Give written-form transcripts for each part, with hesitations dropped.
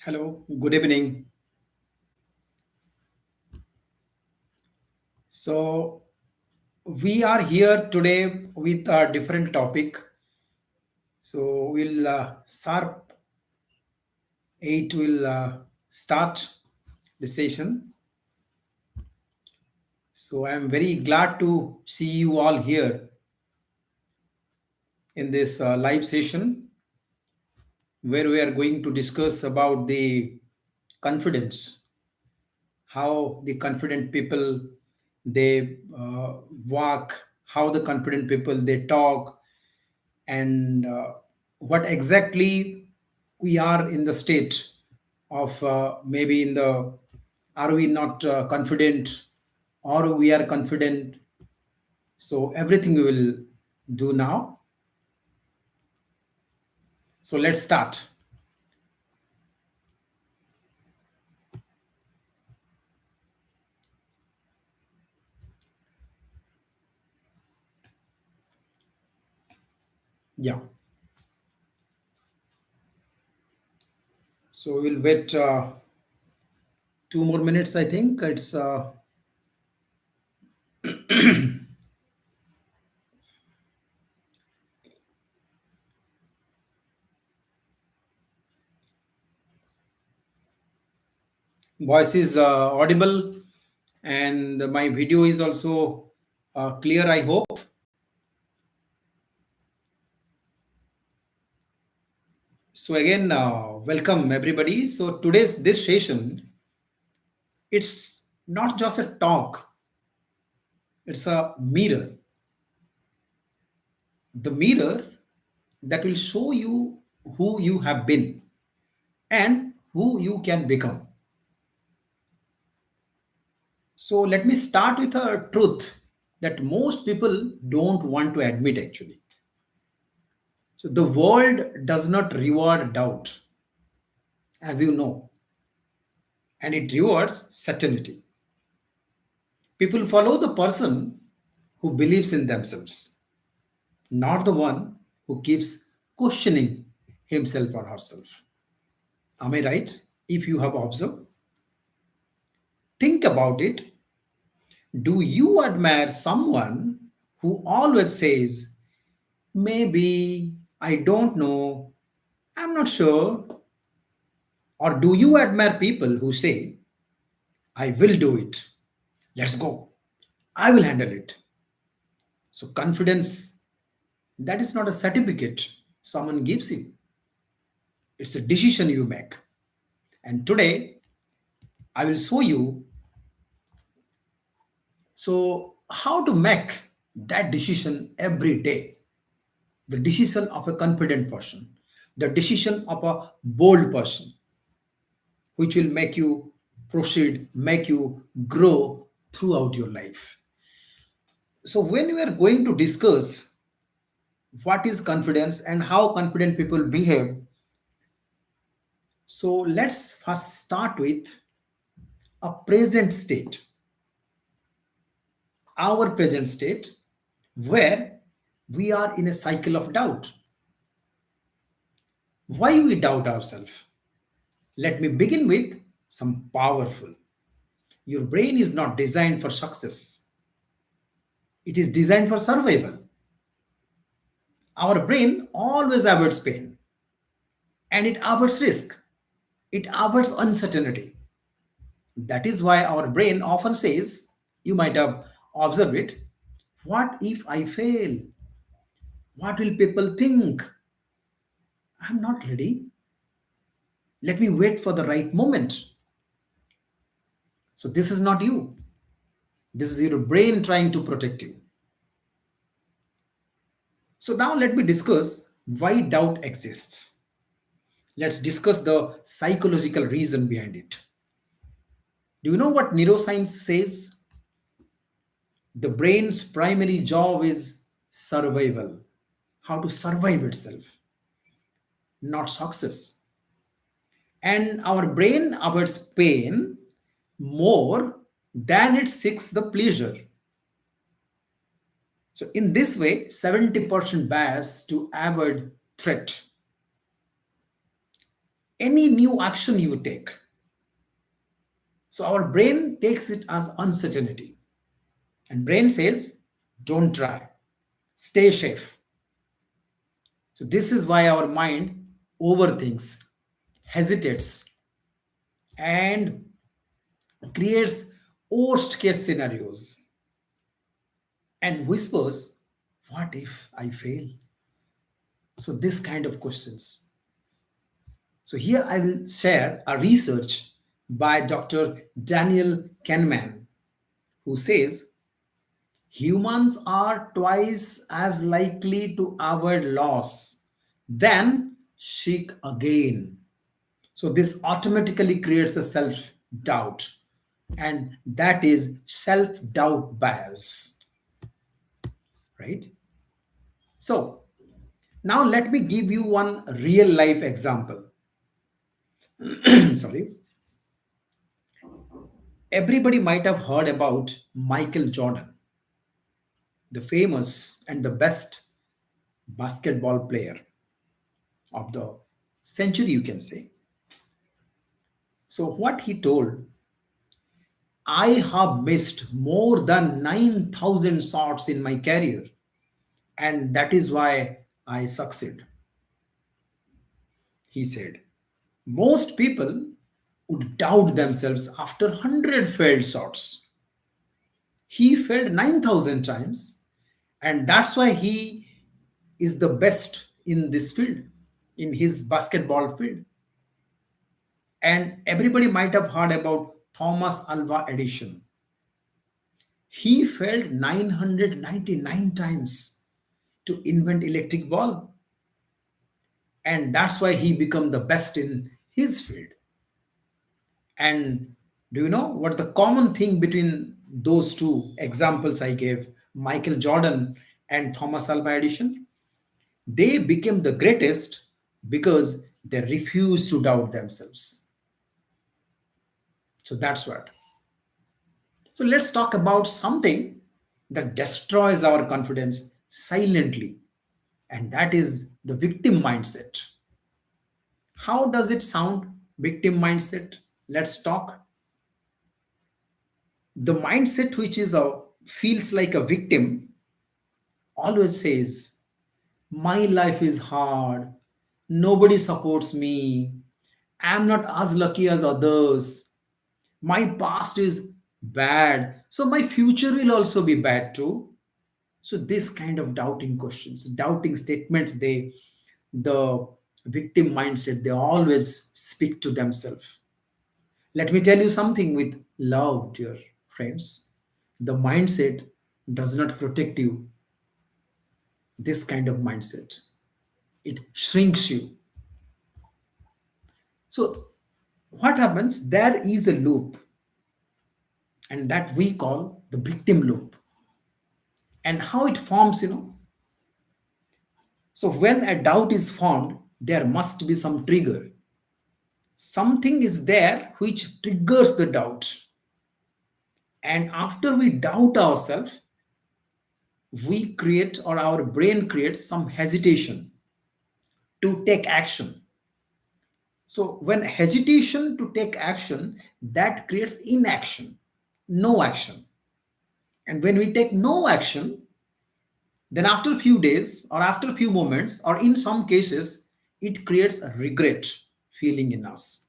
Hello, good evening. So, we are here today with a different topic. So, we'll sharp 8 will start the session. So, I am very glad to see you all here in this live session where we are going to discuss about the confidence, how the confident people they walk, how the confident people they talk, and what exactly we are in the state of maybe in the are we not confident or we are confident. So everything we will do now. So let's start. Yeah, so we'll wait 2 more minutes. I think it's voice is audible and my video is also clear, I hope. So again, welcome everybody. So today's this session, it's not just a talk; it's a mirror. The mirror that will show you who you have been and who you can become. So let me start with a truth that most people don't want to admit actually. So the world does not reward doubt, as you know, and it rewards certainty. People follow the person who believes in themselves, not the one who keeps questioning himself or herself. Am I right? If you have observed, think about it. Do you admire someone who always says, maybe, I don't know, I'm not sure? Or do you admire people who say, I will do it, let's go, I will handle it? So, confidence, that is not a certificate someone gives you, it's a decision you make. And today, I will show you so how to make that decision every day. The decision of a confident person, the decision of a bold person, which will make you proceed, make you grow throughout your life. So, when we are going to discuss what is confidence and how confident people behave, so let's first start with a present state, our present state, where we are in a cycle of doubt. Why we doubt ourselves? Let me begin with some powerful. Your brain is not designed for success, it is designed for survival. Our brain always avoids pain and it avoids risk, it avoids uncertainty. That is why our brain often says, you might have observed it, what if I fail? What will people think? I'm not ready. Let me wait for the right moment. So, this is not you. This is your brain trying to protect you. So, now let me discuss why doubt exists. Let's discuss the psychological reason behind it. Do you know what neuroscience says? The brain's primary job is survival, how to survive itself, not success. And our brain avoids pain more than it seeks the pleasure. So, in this way, 70% bias to avoid threat. any new action you take. So our brain takes it as uncertainty. And brain says, don't try, stay safe. So this is why our mind overthinks, hesitates, and creates worst case scenarios and whispers, what if I fail? So this kind of questions. So here I will share a research by Dr. Daniel Kahneman, who says humans are twice as likely to avoid loss than seek again. So this automatically creates a self doubt, and that is self doubt bias, right? So now let me give you one real life example. Sorry. Everybody might have heard about Michael Jordan, the famous and the best basketball player of the century, you can say. So, what he told, I have missed more than 9,000 shots in my career, and that is why I succeed. He said, most people would doubt themselves after 100 failed shots. He failed 9,000 times, and that's why he is the best in this field, in his basketball field. And everybody might have heard about Thomas Alva Edison. He failed 999 times to invent electric bulb, and that's why he became the best in his field. And do you know what the common thing between those two examples I gave, Michael Jordan and Thomas Alva Edison? They became the greatest because they refused to doubt themselves. So that's what. So let's talk about something that destroys our confidence silently, and that is the victim mindset. How does it sound, victim mindset? Let's talk. The mindset which is a feels like a victim always says, my life is hard, nobody supports me, I'm not as lucky as others, my past is bad, so my future will also be bad too. So this kind of doubting questions, doubting statements, the victim mindset, they always speak to themselves. Let me tell you something with love, dear friends. The mindset does not protect you. This kind of mindset, it shrinks you. So what happens? There is a loop, and that we call the victim loop. And how it forms, so when a doubt is formed, there must be some trigger. Something is there which triggers the doubt. And after we doubt ourselves, we create, or our brain creates, some hesitation to take action. So when hesitation to take action, that creates inaction, no action. And when we take no action, then after a few days or after a few moments, or in some cases, it creates a regret feeling in us.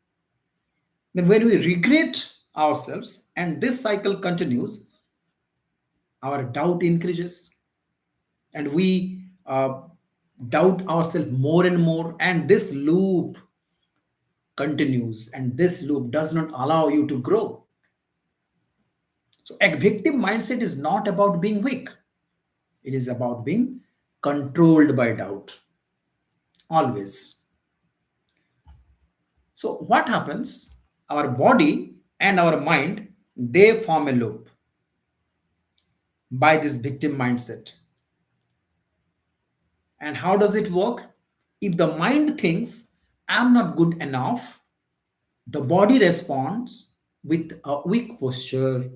Then when we regret ourselves and this cycle continues, our doubt increases, and we doubt ourselves more and more, and this loop continues, and this loop does not allow you to grow. So a victim mindset is not about being weak, it is about being controlled by doubt, always. So what happens? Our body and our mind, they form a loop by this victim mindset. And how does it work? If the mind thinks I'm not good enough, the body responds with a weak posture,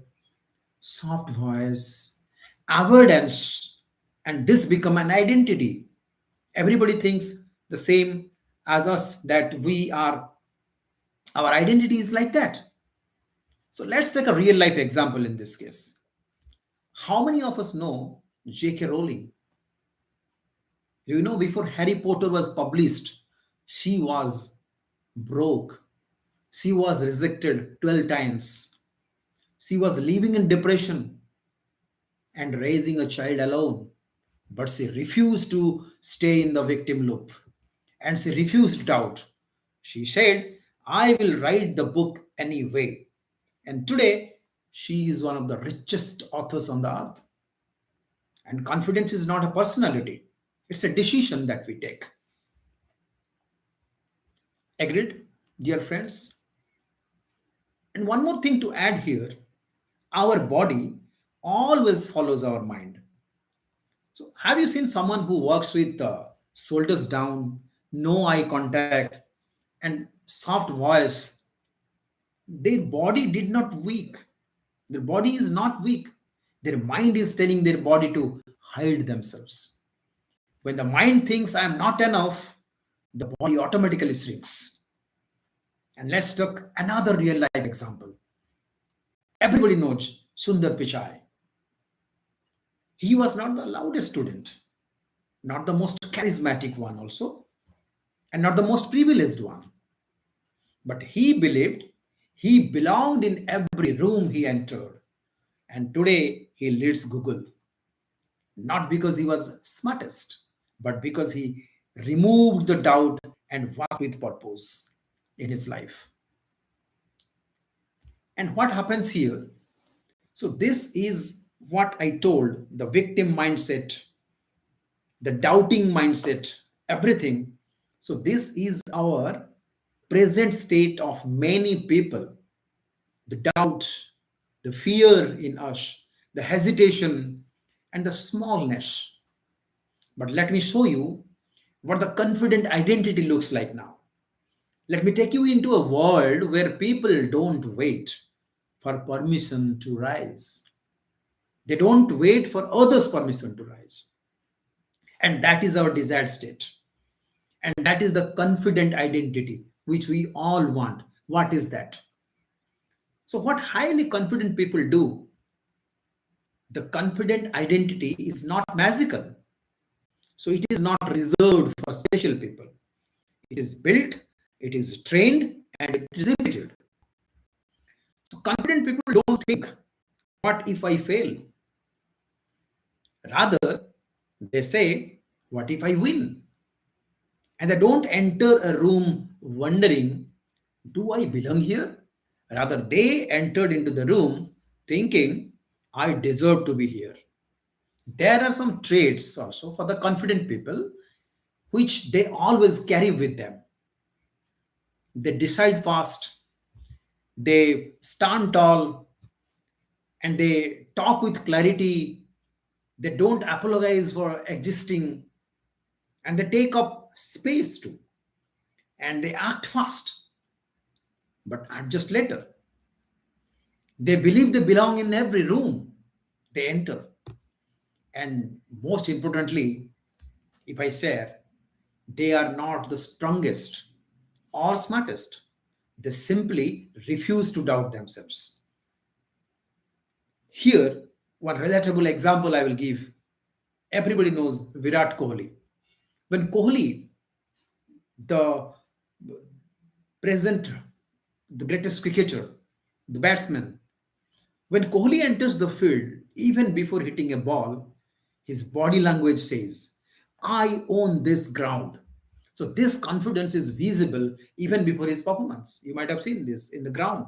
soft voice, avoidance, and this become an identity. Everybody thinks the same as us, that we are Our identity is like that. So let's take a real life example in this case. How many of us know J.K. Rowling? You know, before Harry Potter was published, she was broke. She was rejected 12 times. She was living in depression and raising a child alone. But she refused to stay in the victim loop. And she refused doubt. She said, I will write the book anyway. And today, she is one of the richest authors on the earth. And confidence is not a personality, it's a decision that we take. Agreed, dear friends? And one more thing to add here, our body always follows our mind. So, have you seen someone who walks with shoulders down, no eye contact, and soft voice? Their body did not weak. Their body is not weak. Their mind is telling their body to hide themselves. When the mind thinks I am not enough, the body automatically shrinks. And let's take another real life example. Everybody knows Sundar Pichai. He was not the loudest student, not the most charismatic one, also, and not the most privileged one. But he believed he belonged in every room he entered. And today he leads Google, not because he was smartest, but because he removed the doubt and worked with purpose in his life. And what happens here? So, this is what I told, the victim mindset, the doubting mindset, everything. So, this is our present state of many people, the doubt, the fear in us, the hesitation, and the smallness. But let me show you what the confident identity looks like now. Let me take you into a world where people don't wait for permission to rise. They don't wait for others' permission to rise. And that is our desired state. And that is the confident identity which we all want. What is that? So, what highly confident people do, the confident identity is not magical. So, it is not reserved for special people. It is built, it is trained, and it is repeated. So, confident people don't think, what if I fail? Rather, they say, what if I win? And they don't enter a room wondering, do I belong here? Rather, they entered into the room thinking, I deserve to be here. There are some traits also for the confident people which they always carry with them. They decide fast, they stand tall, and they talk with clarity. They don't apologize for existing, and they take up space too, and they act fast but adjust later. They believe they belong in every room they enter. And most importantly, if I share, they are not the strongest or smartest. They simply refuse to doubt themselves. Here, one relatable example I will give. Everybody knows Virat Kohli. When Kohli, the present, the greatest cricketer, the batsman, when Kohli enters the field, even before hitting a ball, his body language says, I own this ground. So this confidence is visible even before his performance. You might have seen this in the ground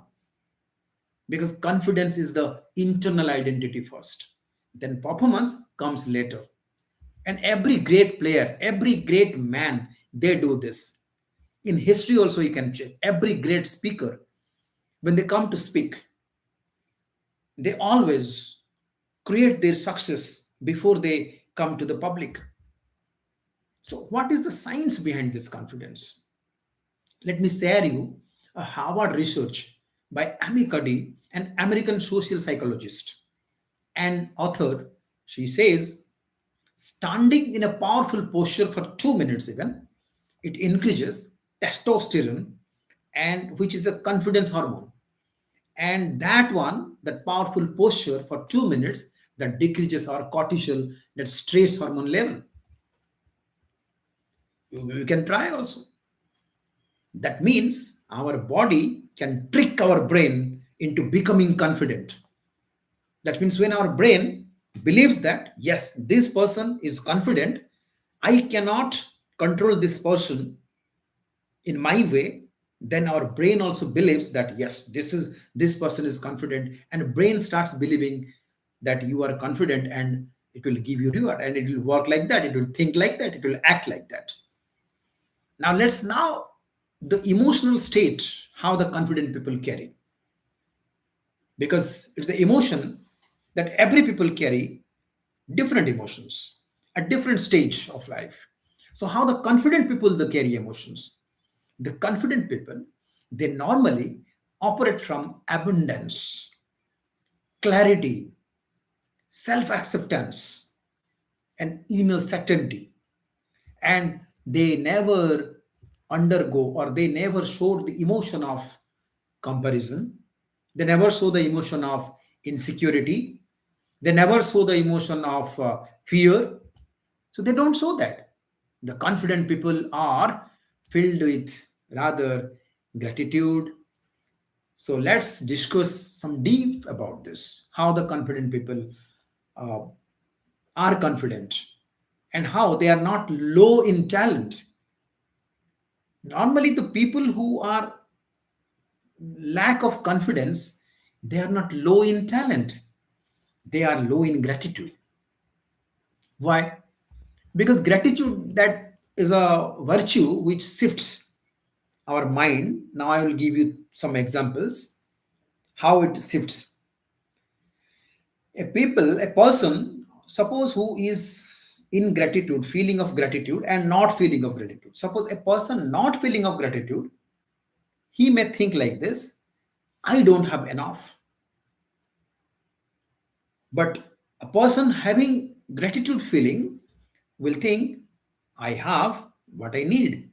because confidence is the internal identity first. Then performance comes later. And every great player, every great man, they do this. In history, also, you can check every great speaker, when they come to speak, they always create their success before they come to the public. So, what is the science behind this confidence? Let me share you a Harvard research by Amy Cuddy, an American social psychologist and author. She says, standing in a powerful posture for 2 minutes, even, it increases testosterone and which is a confidence hormone. And that one, that powerful posture for 2 minutes, that decreases our cortisol, that stress hormone level. You can try also. That means our body can trick our brain into becoming confident. That means when our brain believes that, yes, this person is confident, I cannot control this person in my way, then our brain also believes that, yes, this person is confident, and brain starts believing that you are confident, and it will give you reward, and it will work like that, it will think like that, it will act like that. Now let's now the emotional state how the confident people carry, because it's the emotion that every people carry different emotions at different stage of life. So how the confident people they carry emotions? The confident people, they normally operate from abundance, clarity, self-acceptance, and inner certainty. And they never undergo, or they never show the emotion of comparison. They never show the emotion of insecurity. They never show the emotion of fear. So they don't show that. The confident people are filled with rather gratitude. So let's discuss some deep about this. How the confident people uh, are confident, and how they are not low in talent. Normally, the people who are lack of confidence, they are not low in talent. They are low in gratitude. Why? Because gratitude, that is a virtue which shifts our mind. Now I will give you some examples how it shifts. A person, suppose, who is in gratitude, feeling of gratitude, and not feeling of gratitude. Suppose a person not feeling of gratitude, he may think like this: I don't have enough. But a person having gratitude feeling will think, I have what I need.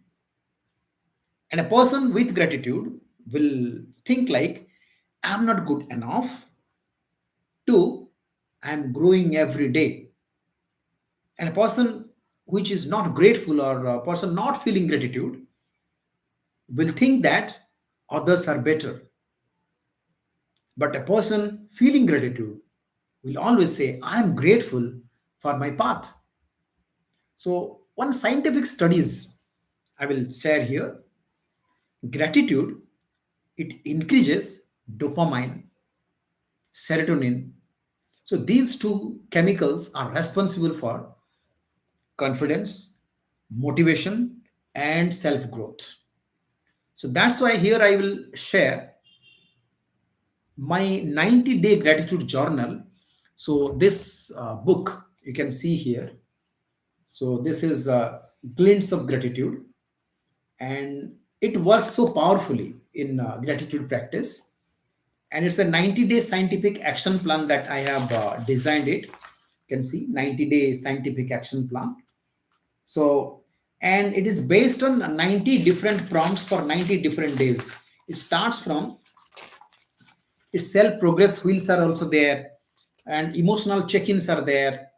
And a person with gratitude will think like, I'm not good enough to, I'm growing every day. And a person which is not grateful, or a person not feeling gratitude, will think that others are better. But a person feeling gratitude will always say, I am grateful for my path. So, one scientific studies I will share here. Gratitude, it increases dopamine, serotonin. So these two chemicals are responsible for confidence, motivation, and self growth. So that's why here I will share my 90-day gratitude journal. So this book you can see here. So this is Glints of Gratitude, and it works so powerfully in gratitude practice. And it's a 90-day scientific action plan that I have designed it. You can see 90-day scientific action plan. So, and it is based on 90 different prompts for 90 different days. It starts from its self progress wheels are also there, and emotional check-ins are there,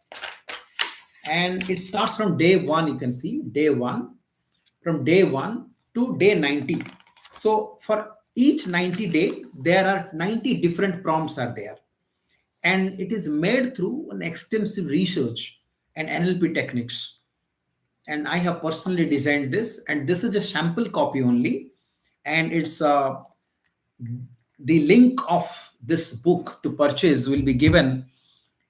and it starts from day one. You can see day one, from day 1 to day 90. So for each 90 day there are 90 different prompts are there, and it is made through an extensive research and NLP techniques. And I have personally designed this, and this is a sample copy only, and it's the link of this book to purchase will be given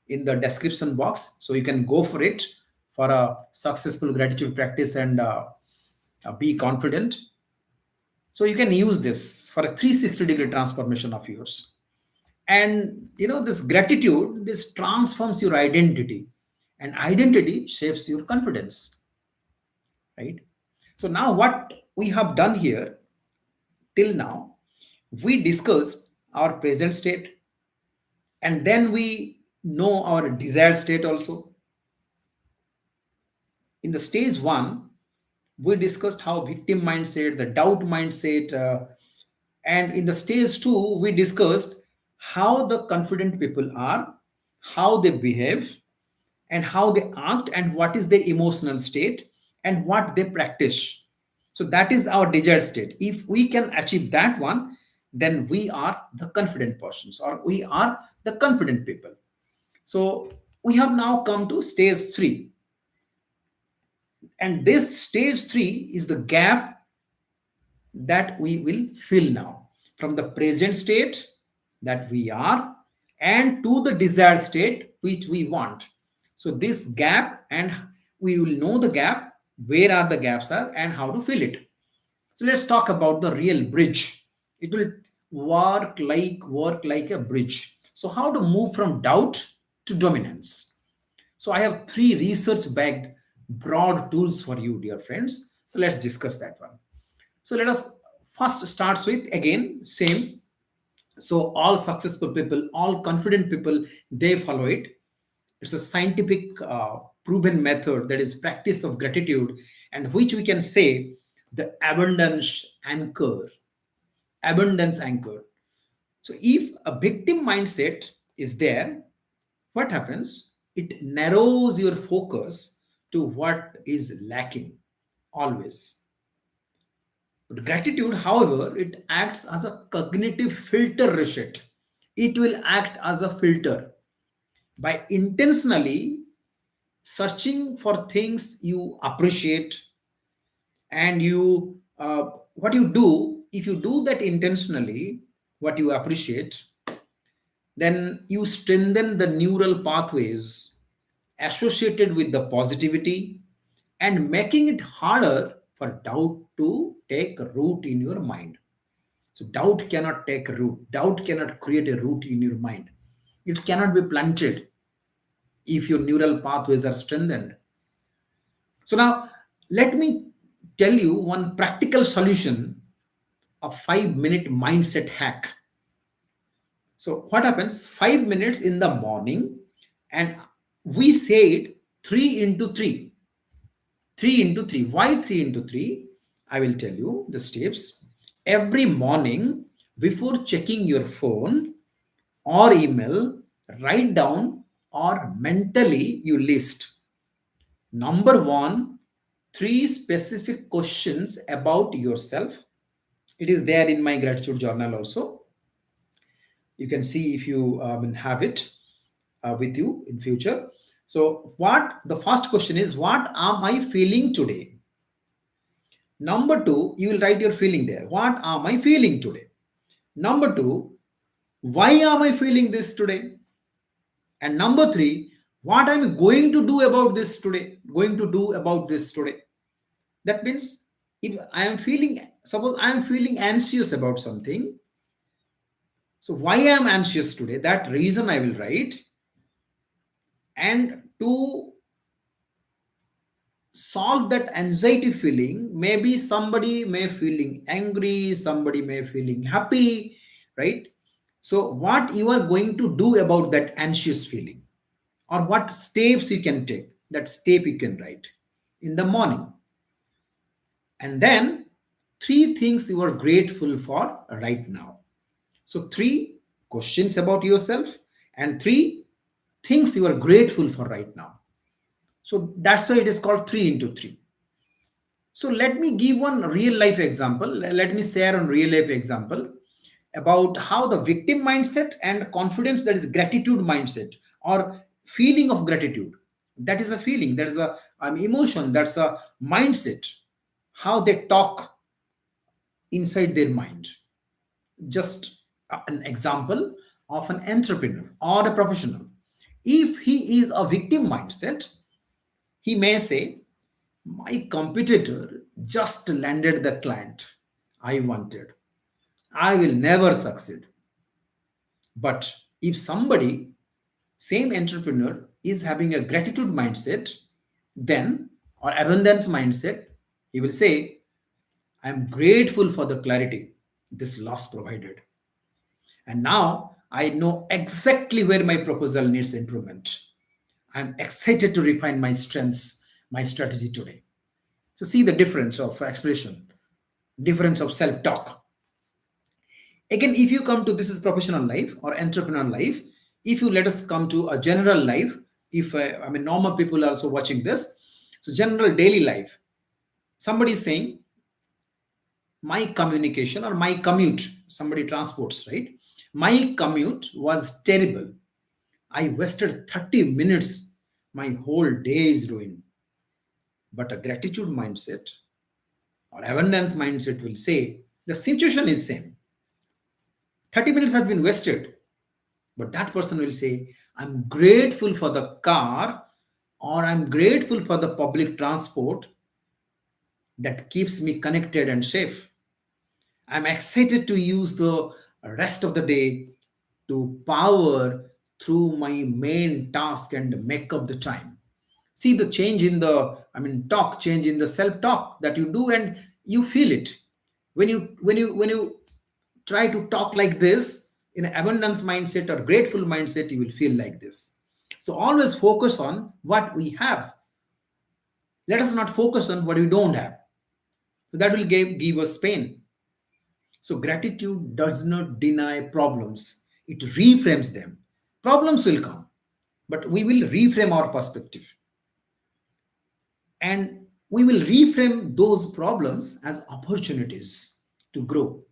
in the description box, so you can go for it for a successful gratitude practice, and be confident. So you can use this for a 360-degree transformation of yours. And this gratitude, this transforms your identity, and identity shapes your confidence, right? So now what we have done here till now, we discussed our present state, and then we know our desired state also. In the stage one, we discussed how victim mindset, the doubt mindset, And in the stage two, we discussed how the confident people are, how they behave, and how they act, and what is their emotional state, and what they practice. So that is our desired state. If we can achieve that one, then we are the confident persons, or we are the confident people. So we have now come to stage three. And this stage three is the gap that we will fill now from the present state that we are and to the desired state which we want. So this gap, and we will know the gap, where are the gaps are, and how to fill it. So let's talk about the real bridge. It will work like a bridge. So how to move from doubt to dominance. So I have three research backed broad tools for you, dear friends. So let's discuss that one. So let us first starts with, again, same. So all successful people, all confident people, they follow it. It's a scientific proven method, that is practice of gratitude, and which we can say the abundance anchor. So if a victim mindset is there, what happens? It narrows your focus to what is lacking always. But gratitude, however, it acts as a cognitive filter reset. It will act as a filter by intentionally searching for things you appreciate. And what you do, if you do that intentionally, what you appreciate, then you strengthen the neural pathways associated with the positivity, and making it harder for doubt to take root in your mind. So doubt cannot take root. Doubt cannot create a root in your mind. It cannot be planted if your neural pathways are strengthened. So now let me tell you one practical solution, a 5-minute mindset hack. So what happens? 5 minutes in the morning, and we say it 3 into 3. 3 into 3. Why 3 into 3? I will tell you the steps. Every morning, before checking your phone or email, write down or mentally you list. Number one, three specific questions about yourself. It is there in my gratitude journal also. You can see if you have it with you in future. So what the first question is, what am I feeling today? Number two, you will write your feeling there. What am I feeling today? Number two, why am I feeling this today? And number three, what I'm going to do about this today? Going to do about this today. That means if I am feeling, suppose I am feeling anxious about something. So why I am anxious today? That reason I will write. And to solve that anxiety feeling, maybe somebody may feeling angry, somebody may feeling happy, right? So what you are going to do about that anxious feeling, or what steps you can take, that step you can write in the morning. And then three things you are grateful for right now. So three questions about yourself and three things you are grateful for right now. So that's why it is called 3 into 3. So let me give one real life example. Let me share on real life example about how the victim mindset and confidence, that is gratitude mindset, or feeling of gratitude. That is a feeling, that is an emotion, that's a mindset. How they talk inside their mind. Just an example of an entrepreneur or a professional. If he is a victim mindset, he may say, my competitor just landed the client I wanted. I will never succeed. But if somebody, same entrepreneur, is having a gratitude mindset, then, or abundance mindset, he will say, I am grateful for the clarity this loss provided. And now I know exactly where my proposal needs improvement. I'm excited to refine my strengths, my strategy today. So see the difference of expression, difference of self-talk. Again, if you come to this is professional life or entrepreneurial life, if you let us come to a general life, if I mean normal people are also watching this, so general daily life, somebody is saying my communication or my commute, somebody transports, right? My commute was terrible. I wasted 30 minutes. My whole day is ruined. But a gratitude mindset or abundance mindset will say the situation is same. 30 minutes has been wasted. But that person will say, I'm grateful for the car or I'm grateful for the public transport that keeps me connected and safe. I'm excited to use the rest of the day to power through my main task and make up the time. See the change in the, I mean, talk, change in the self-talk that you do, and you feel it. When you try to talk like this in an abundance mindset or grateful mindset, you will feel like this. So always focus on what we have. Let us not focus on what we don't have. So that will give us pain. So gratitude does not deny problems, it reframes them. Problems will come, but we will reframe our perspective and we will reframe those problems as opportunities to grow,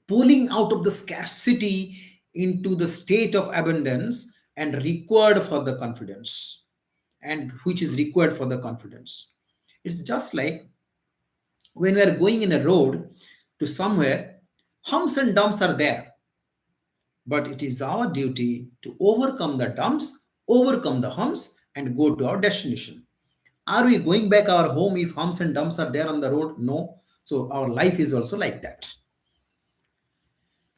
pulling out of the scarcity into the state of abundance and required for the confidence, and which is required for the confidence. It's just like when we are going in a road to somewhere, humps and dumps are there. But it is our duty to overcome the dumps, overcome the humps, and go to our destination. Are we going back our home if humps and dumps are there on the road? No. So our life is also like that.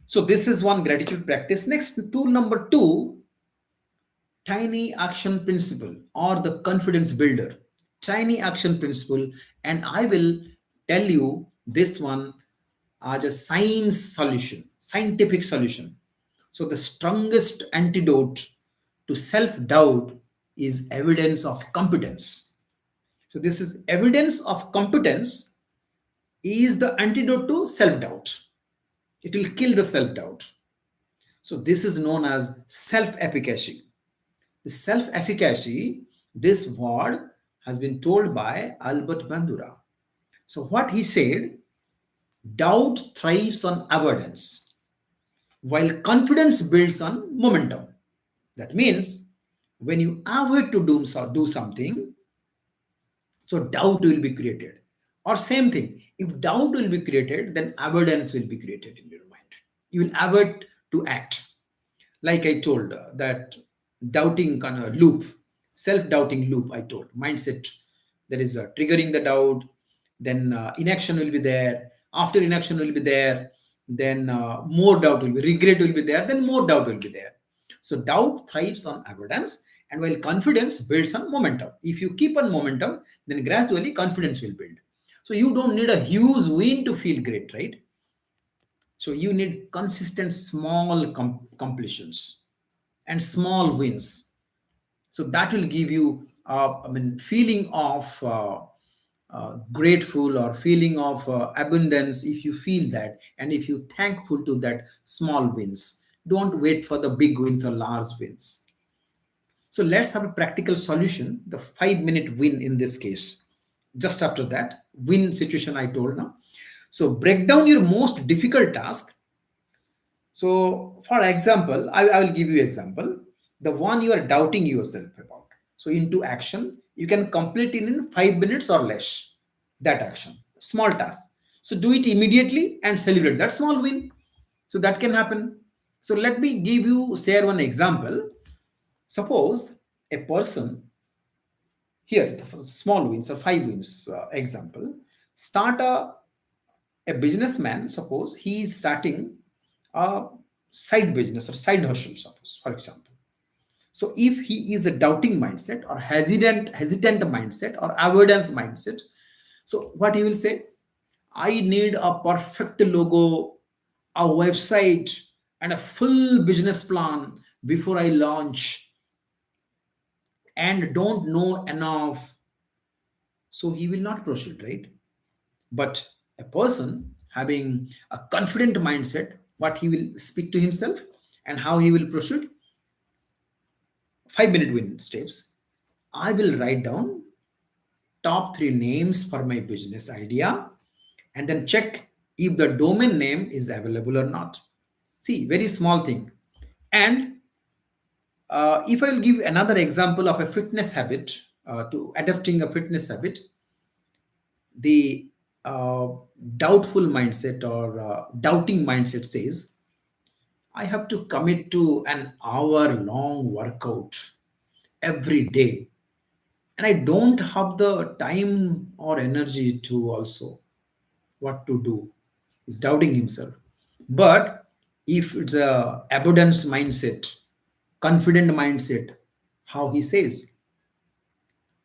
So this is one gratitude practice. Next, tool number two, tiny action principle or the confidence builder. Tiny action principle, and I will tell you this one as a science solution, scientific solution. So the strongest antidote to self-doubt is evidence of competence. So this is evidence of competence is the antidote to self-doubt. It will kill the self-doubt. So this is known as self-efficacy. The self-efficacy, this word has been told by Albert Bandura. So what he said, doubt thrives on avoidance, while confidence builds on momentum. That means when you avoid to do something, so doubt will be created. Or same thing, if doubt will be created, then avoidance will be created in your mind. You will avoid to act. Like I told, that doubting kind of loop, self-doubting loop, I told mindset, there is a triggering the doubt, then inaction will be there, after inaction will be there, then more doubt will be, regret will be there, then more doubt will be there. So doubt thrives on avoidance, and while confidence builds on momentum. If you keep on momentum, then gradually confidence will build. So you don't need a huge win to feel great, right? So you need consistent small completions and small wins. So that will give you, I mean, feeling of grateful or feeling of abundance. If you feel that, and if you thankful to that small wins, don't wait for the big wins or large wins. So let's have a practical solution. The 5-minute win in this case. Just after that, win situation I told now. So break down your most difficult task. So, for example, I will give you example. The one you are doubting yourself about. So, into action, you can complete it in 5 minutes or less. That action, small task. So, do it immediately and celebrate that small win. So, that can happen. So, let me give you share one example. Suppose a person here, the small wins or 5 wins example. Start a businessman, suppose he is starting a side business or side hustle, suppose, for example. So if he is a doubting mindset or hesitant mindset or avoidance mindset, so what he will say, I need a perfect logo, a website, and a full business plan before I launch, and don't know enough, so he will not proceed, right? But a person having a confident mindset, what he will speak to himself and how he will proceed. 5-minute win steps. I will write down top three names for my business idea and then check if the domain name is available or not. See, very small thing. And if I will give another example of a fitness habit, to adapting a fitness habit, the uh, doubtful mindset or doubting mindset says, I have to commit to an hour long workout every day. And I don't have the time or energy to also what to do. He's doubting himself. But if it's a abundance mindset, confident mindset, how he says,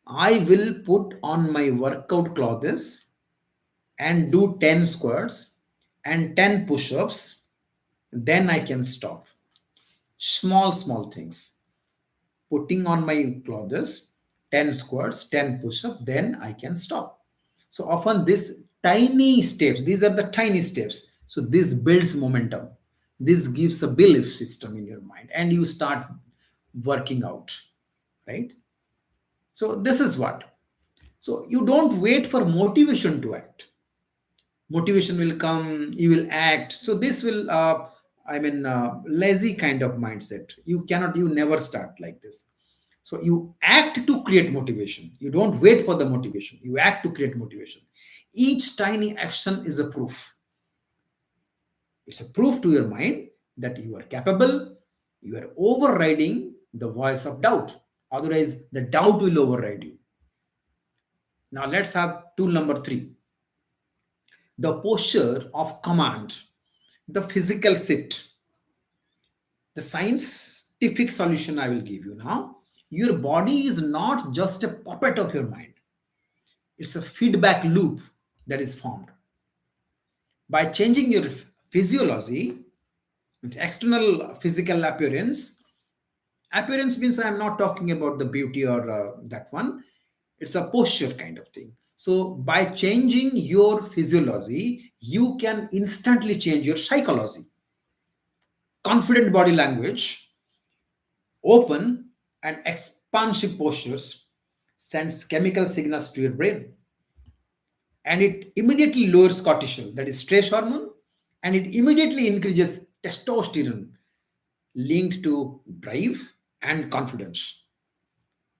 I will put on my workout clothes and do 10 squats and 10 push-ups, then I can stop. Small, small things. Putting on my clothes, 10 squats, 10 push-ups, then I can stop. So often these tiny steps, these are the tiny steps. So this builds momentum. This gives a belief system in your mind and you start working out, right? So this is what. So you don't wait for motivation to act. Motivation will come, you will act. So this will lazy kind of mindset. You never start like this. So you act to create motivation. You don't wait for the motivation, you act to create motivation. Each tiny action is a proof. It's a proof to your mind that you are capable. You are overriding the voice of doubt. Otherwise the doubt will override you. Now let's have tool number 3, the posture of command, the physical sit. The scientific solution I will give you now. Your body is not just a puppet of your mind, it's a feedback loop that is formed. By changing your physiology, its external physical appearance, appearance means I'm not talking about the beauty or that one, it's a posture kind of thing. So, by changing your physiology, you can instantly change your psychology. Confident body language, open and expansive postures sends chemical signals to your brain, and it immediately lowers cortisol, that is stress hormone, and it immediately increases testosterone linked to drive and confidence,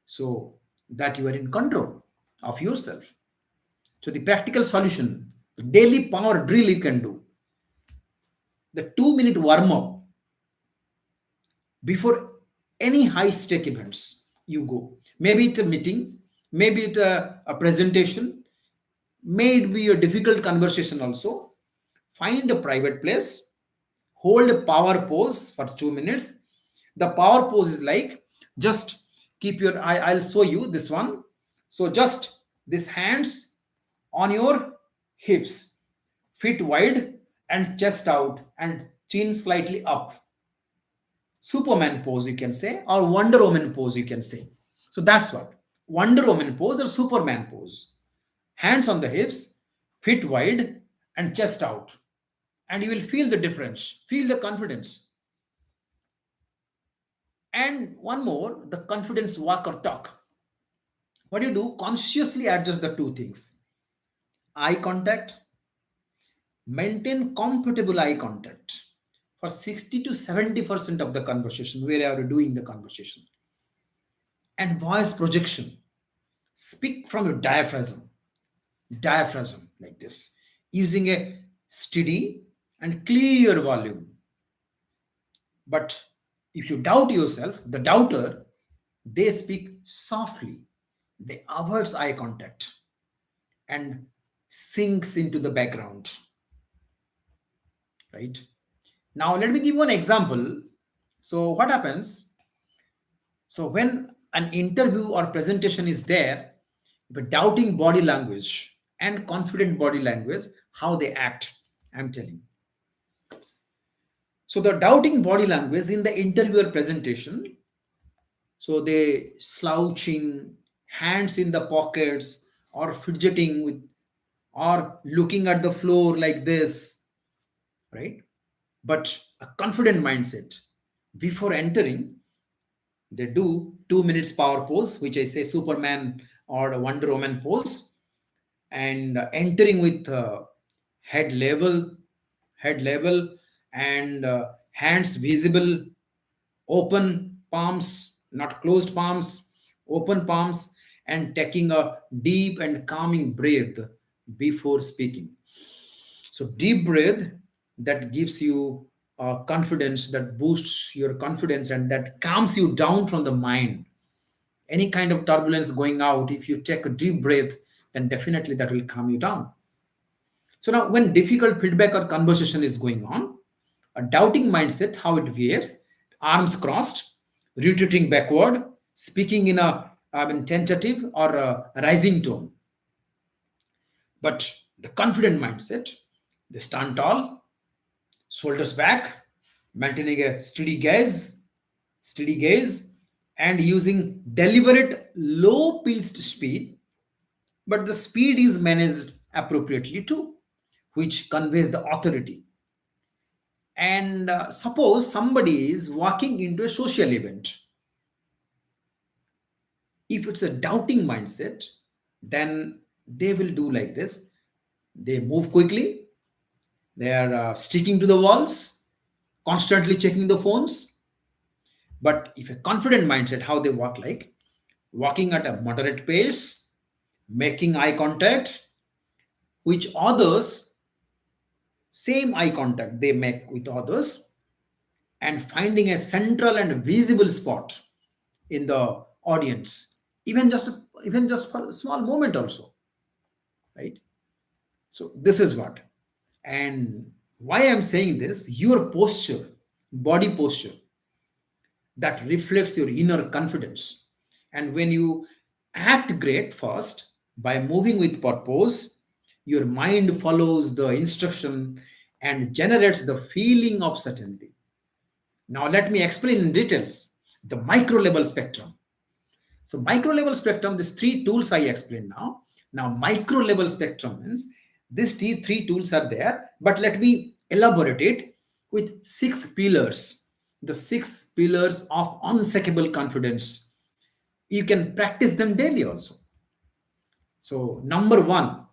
so that you are in control of yourself. So the practical solution, the daily power drill you can do, the 2-minute warm up before any high stake events you go. Maybe it's a meeting, maybe it's a presentation, maybe a difficult conversation also. Find a private place, hold a power pose for 2 minutes. The power pose is like, just keep your eye, I'll show you this one. So just these hands on your hips, feet wide and chest out and chin slightly up. Superman pose, you can say, or Wonder Woman pose, you can say. So that's what Wonder Woman pose or Superman pose. Hands on the hips, feet wide, and chest out. And you will feel the difference, feel the confidence. And one more, the confidence walk or talk. What do you do? Consciously adjust the two things. Eye contact, maintain comfortable eye contact for 60 to 70% of the conversation, wherever you're doing the conversation. And voice projection. Speak from your diaphragm like this, using a steady and clear volume. But if you doubt yourself, the doubter, they speak softly, they avoid eye contact and sinks into the background, right? Now let me give one example. So what happens? So when an interview or presentation is there, the doubting body language and confident body language, how they act, I'm telling. So the doubting body language in the interviewer presentation, so they slouching, hands in the pockets, or fidgeting with, or looking at the floor like this, right? But a confident mindset, before entering, they do 2 minutes power pose, which I say Superman or a Wonder Woman pose, and entering with head level, head level, and hands visible, open palms, not closed palms, open palms, and taking a deep and calming breath before speaking. So, deep breath that gives you confidence, that boosts your confidence, and that calms you down from the mind. Any kind of turbulence going out, if you take a deep breath, then definitely that will calm you down. So, now when difficult feedback or conversation is going on, a doubting mindset, how it behaves: arms crossed, retreating backward, speaking in a tentative or a rising tone. But the confident mindset, they stand tall, shoulders back, maintaining a steady gaze, and using deliberate low paced speed, but the speed is managed appropriately too, which conveys the authority. And suppose somebody is walking into a social event. If it's a doubting mindset, then they will do like this: they move quickly, they are sticking to the walls, constantly checking the phones. But if a confident mindset, how they walk, like walking at a moderate pace, making eye contact, which others, same eye contact they make with others, and finding a central and visible spot in the audience, even just for a small moment also, right? So this is what, and why I'm saying this: your posture, body posture, that reflects your inner confidence. And when you act great first by moving with purpose, your mind follows the instruction and generates the feeling of certainty. Now, let me explain in details the micro level spectrum. So, micro level spectrum, these three tools I explained now. Now, micro level spectrum means these three tools are there, but let me elaborate it with six pillars. The six pillars of unshakable confidence. You can practice them daily also. So, number one,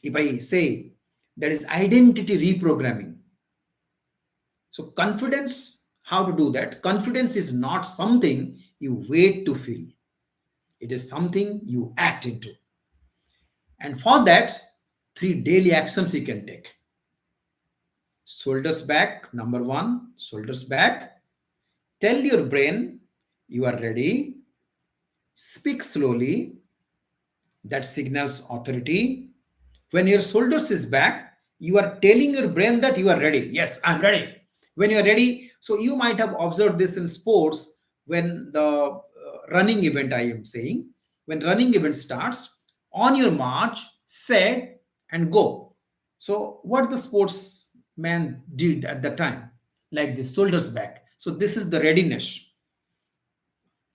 if I say, that is identity reprogramming. So, confidence, how to do that? Confidence is not something you wait to feel, it is something you act into. And for that, three daily actions you can take. Shoulders back, number one, shoulders back. Tell your brain you are ready. Speak slowly, that signals authority. When your shoulders is back, you are telling your brain that you are ready. Yes, I'm ready. When you are ready, so you might have observed this in sports when the running event, I am saying, when running event starts, on your march, set and go. So what the sportsman did at the time, like this, shoulders back. So this is the readiness.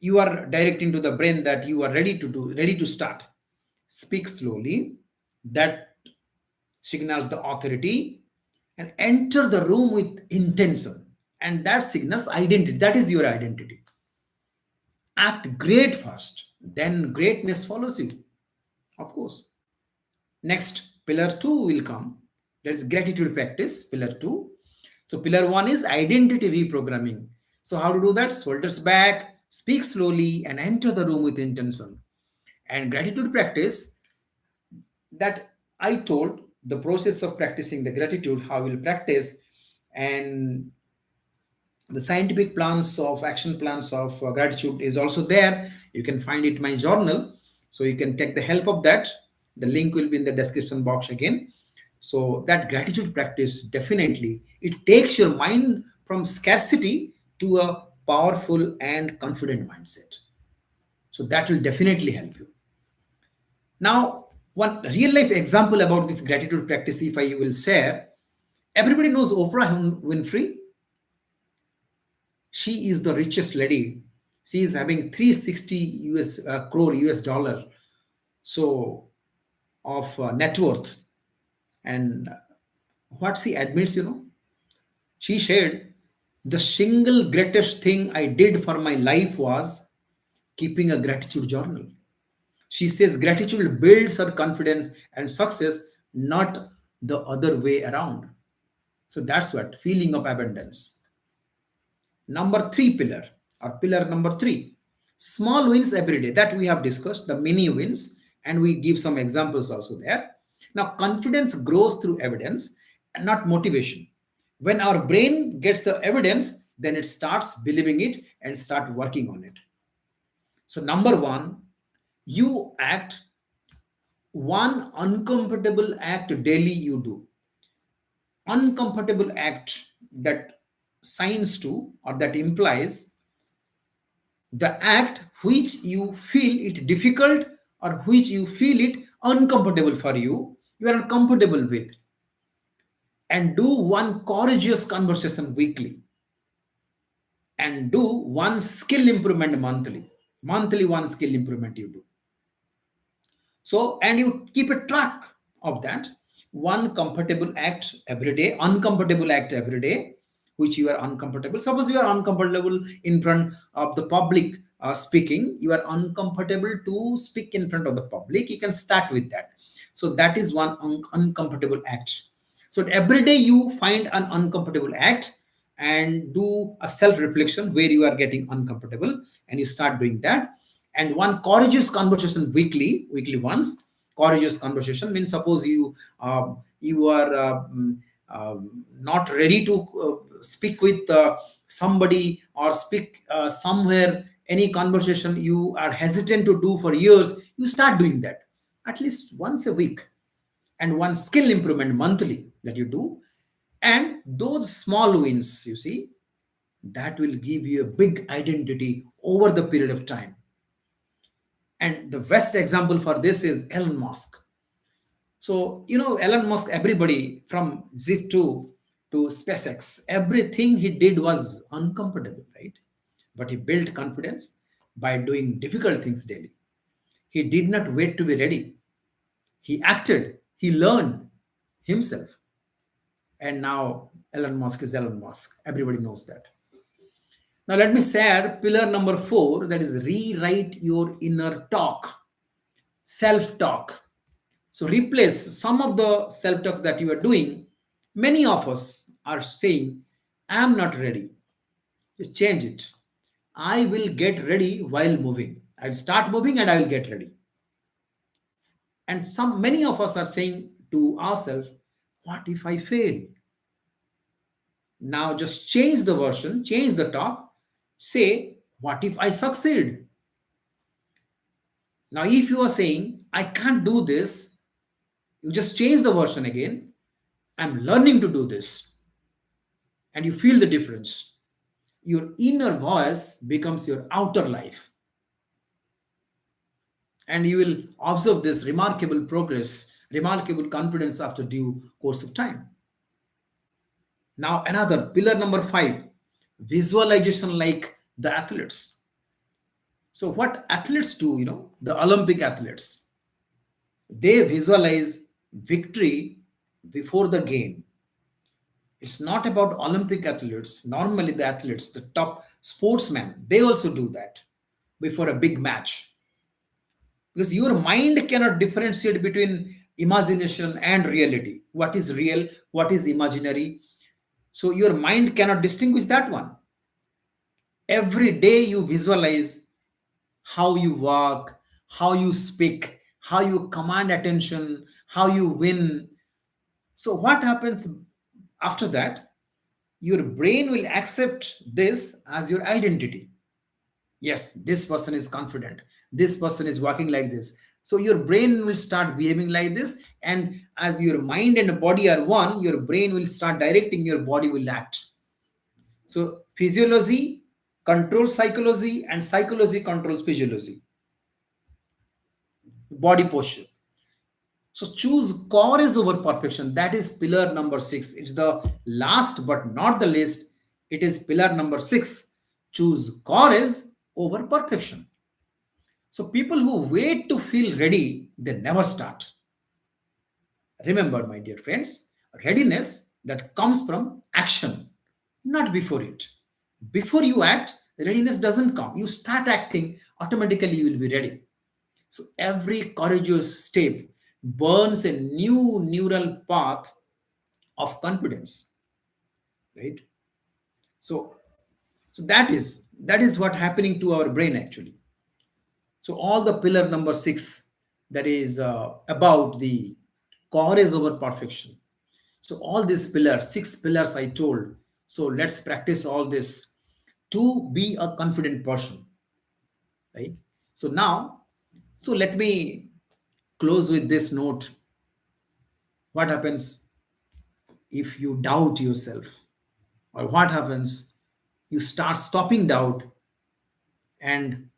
You are directing to the brain that you are ready to do, ready to start. Speak slowly, that signals the authority, and enter the room with intention, and that signals identity. That is your identity. Act great first, then greatness follows you, of course. Next, pillar 2 will come. That is gratitude practice, pillar 2. So pillar 1 is identity reprogramming. So how to do that? Shoulders back, speak slowly, and enter the room with intention. And gratitude practice, that I told, the process of practicing the gratitude, how we'll practice, and the scientific plans of action plans of gratitude is also there. You can find it in my journal, so you can take the help of that. The link will be in the description box again. So that gratitude practice, definitely it takes your mind from scarcity to a powerful and confident mindset. So that will definitely help you. Now, one real life example about this gratitude practice, if I will share, everybody knows Oprah Winfrey. She is the richest lady. She is having 360 crore US dollar, so of net worth. And what she admits, She said, the single greatest thing I did for my life was keeping a gratitude journal. She says gratitude builds her confidence and success, not the other way around. So that's what feeling of abundance. Number three pillar, or pillar number three, small wins every day, that we have discussed, the mini wins, and we give some examples also there. Now, confidence grows through evidence and not motivation. When our brain gets the evidence, then it starts believing it and start working on it. So, number one, you act one uncomfortable act daily you do. Uncomfortable act that signs to or that implies the act which you feel it difficult or which you feel it uncomfortable for you, you are uncomfortable with, and do one courageous conversation weekly, and do one skill improvement monthly one skill improvement you do. So, and you keep a track of that. One comfortable act every day, uncomfortable act every day, which you are uncomfortable. Suppose you are uncomfortable in front of the public speaking, you are uncomfortable to speak in front of the public. You can start with that. So, that is one uncomfortable act. So, every day you find an uncomfortable act and do a self reflection where you are getting uncomfortable, and you start doing that. And one courageous conversation weekly once. Courageous conversation means, suppose you are not ready to speak with somebody or speak somewhere, any conversation you are hesitant to do for years, you start doing that at least once a week. And one skill improvement monthly that you do. And those small wins, you see, that will give you a big identity over the period of time. And the best example for this is Elon Musk. So, Elon Musk, everybody from Zip to SpaceX, everything he did was uncomfortable, right? But he built confidence by doing difficult things daily. He did not wait to be ready. He acted, he learned himself. And now Elon Musk is Elon Musk. Everybody knows that. Now, let me share pillar number four, that is rewrite your inner talk, self talk. So replace some of the self talks that you are doing. Many of us are saying, I am not ready. You change it. I will get ready while moving. I'll start moving and I will get ready. And many of us are saying to ourselves, what if I fail? Now just change the version, change the talk. Say, what if I succeed? Now, if you are saying, I can't do this, you just change the version again. I'm learning to do this. And you feel the difference. Your inner voice becomes your outer life. And you will observe this remarkable progress, remarkable confidence after due course of time. Now, another pillar number five, visualization like the athletes. So, what athletes do, the Olympic athletes, they visualize victory before the game. It's not about Olympic athletes. Normally, the athletes, the top sportsmen, they also do that before a big match. Because your mind cannot differentiate between imagination and reality. What is real? What is imaginary? So, your mind cannot distinguish that one. Every day, you visualize how you walk, how you speak, how you command attention, how you win. So, what happens after that? Your brain will accept this as your identity. Yes, this person is confident. This person is walking like this. So your brain will start behaving like this. And as your mind and body are one, your brain will start directing, your body will act. So physiology controls psychology, and psychology controls physiology, body posture. So choose courage over perfection. That is pillar number six. It's the last but not the least. It is pillar number six. Choose courage over perfection. So people who wait to feel ready, they never start. Remember, my dear friends, readiness that comes from action, not before it. Before you act, readiness doesn't come. You start acting, automatically you will be ready. So every courageous step burns a new neural path of confidence, right? So, so that is what happening to our brain actually. So all the pillar number six, that is about the courage over perfection. So all these pillars, six pillars I told. So let's practice all this to be a confident person, right? So now, so let me close with this note. What happens if you doubt yourself? Or what happens? You start stopping doubt and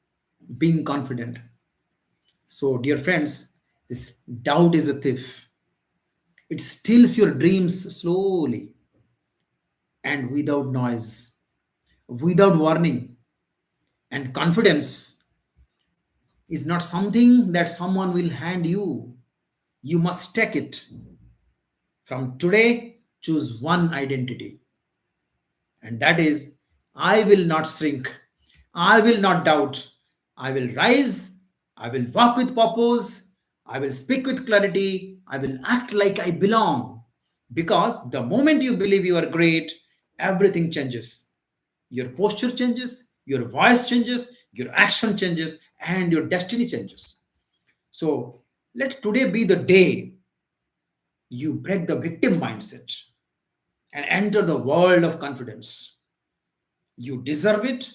being confident. So, dear friends, this doubt is a thief. It steals your dreams slowly and without noise, without warning. And confidence is not something that someone will hand you. You must take it. From today, choose one identity, and that is, I will not shrink, I will not doubt, I will rise, I will walk with purpose, I will speak with clarity, I will act like I belong. Because the moment you believe you are great, everything changes. Your posture changes, your voice changes, your action changes, and your destiny changes. So let today be the day you break the victim mindset and enter the world of confidence. You deserve it,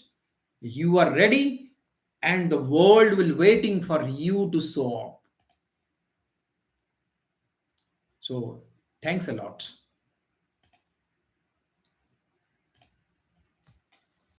you are ready, and the world will waiting for you to show up. So thanks a lot.